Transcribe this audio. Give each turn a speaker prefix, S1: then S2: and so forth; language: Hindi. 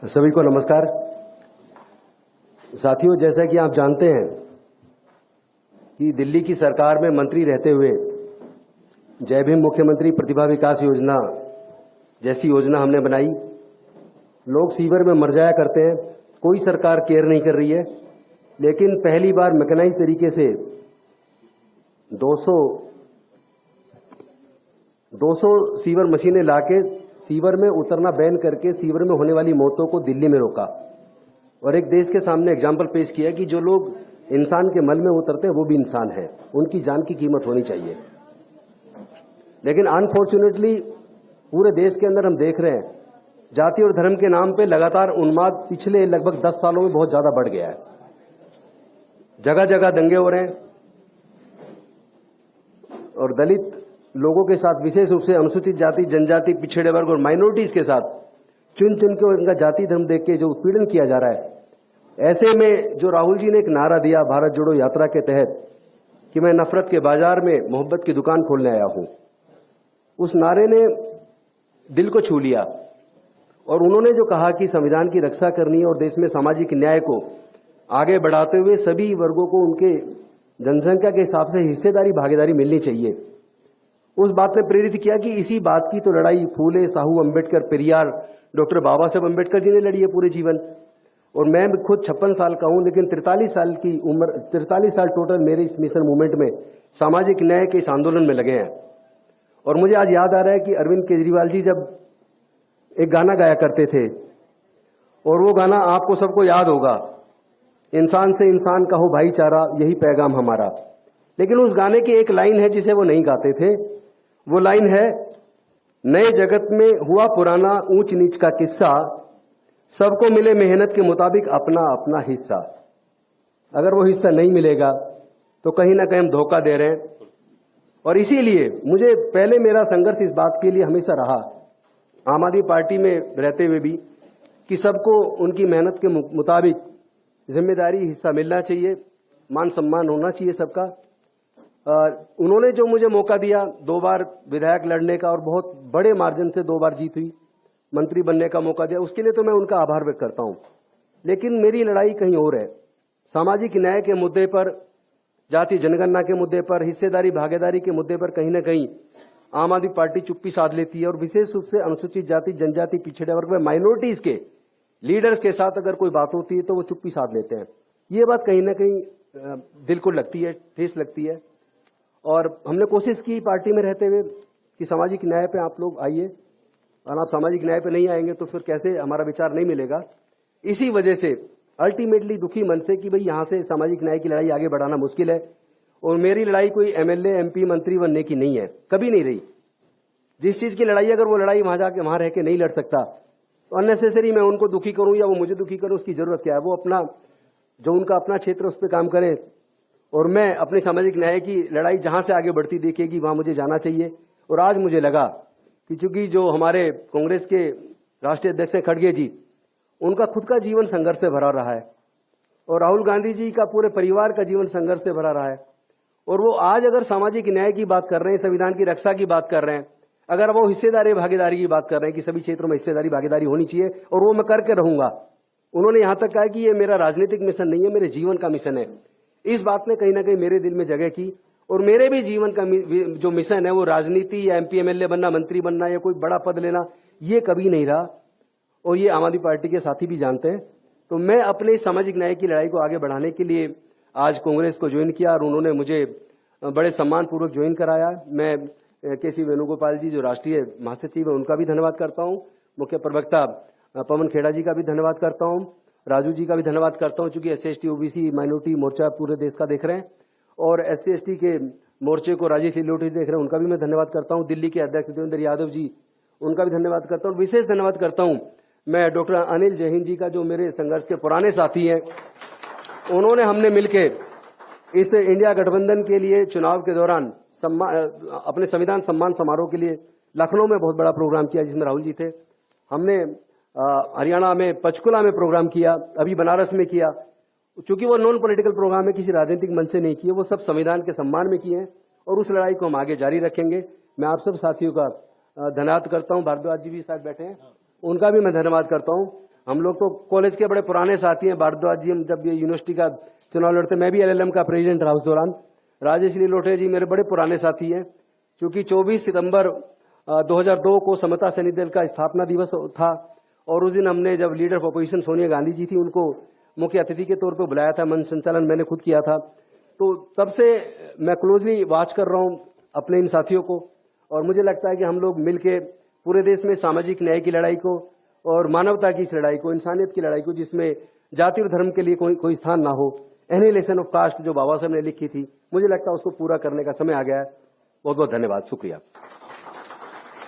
S1: सभी को नमस्कार। साथियों, जैसा कि आप जानते हैं कि दिल्ली की सरकार में मंत्री रहते हुए जय भीम मुख्यमंत्री प्रतिभा विकास योजना जैसी योजना हमने बनाई। लोग सीवर में मर जाया करते हैं, कोई सरकार केयर नहीं कर रही है, लेकिन पहली बार मैकेनाइज तरीके से 200 सीवर मशीनें लाके सीवर में उतरना बैन करके सीवर में होने वाली मौतों को दिल्ली में रोका और एक देश के सामने एग्जाम्पल पेश किया कि जो लोग इंसान के मल में उतरते हैं वो भी इंसान है, उनकी जान की कीमत होनी चाहिए। लेकिन अनफॉर्चुनेटली पूरे देश के अंदर हम देख रहे हैं जाति और धर्म के नाम पे लगातार उन्माद पिछले लगभग 10 सालों में बहुत ज्यादा बढ़ गया है। जगह जगह दंगे हो रहे हैं और दलित लोगों के साथ, विशेष रूप से अनुसूचित जाति, जनजाति, पिछड़े वर्ग और माइनॉरिटीज के साथ चुन चुन के उनका जाति धर्म देख के जो उत्पीड़न किया जा रहा है। ऐसे में जो राहुल जी ने एक नारा दिया भारत जोड़ो यात्रा के तहत कि मैं नफरत के बाजार में मोहब्बत की दुकान खोलने आया हूं, उस नारे ने दिल को छू लिया। और उन्होंने जो कहा कि संविधान की रक्षा करनी है और देश में सामाजिक न्याय को आगे बढ़ाते हुए सभी वर्गों को उनके जनसंख्या के हिसाब से हिस्सेदारी भागीदारी मिलनी चाहिए, उस बात ने प्रेरित किया कि इसी बात की तो लड़ाई फूले, साहू, अंबेडकर, पेरियार, डॉक्टर बाबा साहब अंबेडकर जी ने लड़ी है पूरे जीवन। और मैं खुद 56 साल का हूं, लेकिन 43 साल की उम्र, 43 साल टोटल मेरे इस मिशन मूवमेंट में सामाजिक न्याय के इस आंदोलन में लगे हैं। और मुझे आज याद आ रहा है कि अरविंद केजरीवाल जी जब एक गाना गाया करते थे, और वो गाना आपको सबको याद होगा, इंसान से इंसान का हो भाईचारा, यही पैगाम हमारा। लेकिन उस गाने की एक लाइन है जिसे वो नहीं गाते थे। वो लाइन है, नए जगत में हुआ पुराना ऊंच नीच का किस्सा, सबको मिले मेहनत के मुताबिक अपना अपना हिस्सा। अगर वो हिस्सा नहीं मिलेगा तो कहीं ना कहीं हम धोखा दे रहे हैं। और इसीलिए मुझे पहले मेरा संघर्ष इस बात के लिए हमेशा रहा, आम आदमी पार्टी में रहते हुए भी, कि सबको उनकी मेहनत के मुताबिक जिम्मेदारी हिस्सा मिलना चाहिए, मान सम्मान होना चाहिए सबका। उन्होंने जो मुझे मौका दिया 2 बार विधायक लड़ने का और बहुत बड़े मार्जिन से 2 बार जीत हुई, मंत्री बनने का मौका दिया, उसके लिए तो मैं उनका आभार व्यक्त करता हूं। लेकिन मेरी लड़ाई कहीं और है। सामाजिक न्याय के मुद्दे पर, जाति जनगणना के मुद्दे पर, हिस्सेदारी भागीदारी के मुद्दे पर कहीं ना कहीं आम आदमी पार्टी चुप्पी साध लेती है। और विशेष रूप से अनुसूचित जाति, जनजाति, पिछड़े वर्ग में माइनॉरिटीज के लीडर्स के साथ अगर कोई बात होती है तो वो चुप्पी साध लेते हैं। ये बात कहीं ना कहीं दिल को लगती है, ठेस लगती है। और हमने कोशिश की पार्टी में रहते हुए कि सामाजिक न्याय पे आप लोग आइए, और आप सामाजिक न्याय पे नहीं आएंगे तो फिर कैसे हमारा विचार नहीं मिलेगा। इसी वजह से अल्टीमेटली दुखी मन से कि भाई यहाँ से सामाजिक न्याय की लड़ाई आगे बढ़ाना मुश्किल है। और मेरी लड़ाई कोई एमएलए, एमपी, मंत्री बनने की नहीं है, कभी नहीं रही। जिस चीज की लड़ाई, अगर वो लड़ाई वहां जाके वहां रह के नहीं लड़ सकता तो अननेसेसरी मैं उनको दुखी करूं या वो मुझे दुखी करूं, उसकी जरूरत क्या है। वो अपना जो उनका अपना क्षेत्र उस पर काम करें, और मैं अपनी सामाजिक न्याय की लड़ाई जहां से आगे बढ़ती देखेगी वहां मुझे जाना चाहिए। और आज मुझे लगा कि चूंकि जो हमारे कांग्रेस के राष्ट्रीय अध्यक्ष हैं खड़गे जी, उनका खुद का जीवन संघर्ष से भरा रहा है, और राहुल गांधी जी का पूरे परिवार का जीवन संघर्ष से भरा रहा है। और वो आज अगर सामाजिक न्याय की बात कर रहे हैं, संविधान की रक्षा की बात कर रहे हैं, अगर वो हिस्सेदारी भागीदारी की बात कर रहे हैं कि सभी क्षेत्रों में हिस्सेदारी भागीदारी होनी चाहिए और वो मैं करके रहूंगा। उन्होंने यहां तक कहा कि ये मेरा राजनीतिक मिशन नहीं है, मेरे जीवन का मिशन है। इस बात ने कहीं ना कहीं मेरे दिल में जगह की। और मेरे भी जीवन का जो मिशन है वो राजनीति या एमपी, एमएलए बनना, मंत्री बनना या कोई बड़ा पद लेना, ये कभी नहीं रहा। और ये आम आदमी पार्टी के साथी भी जानते हैं। तो मैं अपने सामाजिक न्याय की लड़ाई को आगे बढ़ाने के लिए आज कांग्रेस को ज्वाइन किया और उन्होंने मुझे बड़े सम्मानपूर्वक ज्वाइन कराया। मैं केसी वेणुगोपाल जी जो राष्ट्रीय महासचिव है उनका भी धन्यवाद करता हूं, मुख्य प्रवक्ता पवन खेड़ा जी का भी धन्यवाद करता हूं, राजू जी का भी धन्यवाद करता हूं, चूंकि SC/ST ओबीसी माइनॉरिटी मोर्चा पूरे देश का देख रहे हैं, और SC/ST के मोर्चे को राजेश लिलोटी देख रहे हैं, उनका भी मैं धन्यवाद करता हूं। दिल्ली के अध्यक्ष देवेंद्र यादव जी, उनका भी धन्यवाद करता हूं। विशेष धन्यवाद करता हूं मैं डॉक्टर अनिल जैन जी का, जो मेरे संघर्ष के पुराने साथी हैं। उन्होंने, हमने मिलकर इस इंडिया गठबंधन के लिए चुनाव के दौरान अपने संविधान सम्मान समारोह के लिए लखनऊ में बहुत बड़ा प्रोग्राम किया जिसमें राहुल जी थे। हमने हरियाणा में पंचकुला में प्रोग्राम किया, अभी बनारस में किया। चूंकि वो नॉन पॉलिटिकल प्रोग्राम है, किसी राजनीतिक मंच से नहीं किए, वो सब संविधान के सम्मान में किए हैं और उस लड़ाई को हम आगे जारी रखेंगे। मैं आप सब साथियों का धन्यवाद करता हूं। भारद्वाज जी भी साथ बैठे हैं, उनका भी मैं धन्यवाद करता हूं। हम लोग तो कॉलेज के बड़े पुराने साथी हैं। भारद्वाज जी, हम जब ये यूनिवर्सिटी का चुनाव लड़ते, मैं भी LLM का प्रेसिडेंट रहा उस दौरान। राजेश लीलोटे जी मेरे बड़े पुराने साथी हैं। चूंकि 24 सितंबर 2002 को समता सैनिक दल का स्थापना दिवस था और उस दिन हमने, जब leader of opposition Sonia Gandhi ji थी, उनको मुख्य अतिथि के तौर पर बुलाया था। मंच संचालन मैंने खुद किया था। तो तब से मैं क्लोजली वॉच कर रहा हूं अपने इन साथियों को, और मुझे लगता है कि हम लोग मिलके पूरे देश में सामाजिक न्याय की लड़ाई को और मानवता की इस लड़ाई को, इंसानियत की लड़ाई को, जिसमें जाति और धर्म के लिए कोई स्थान ना हो, एनिहिलेशन ऑफ कास्ट जो बाबा साहब ने लिखी थी, मुझे लगता है उसको पूरा करने का समय आ गया है। बहुत बहुत धन्यवाद, शुक्रिया।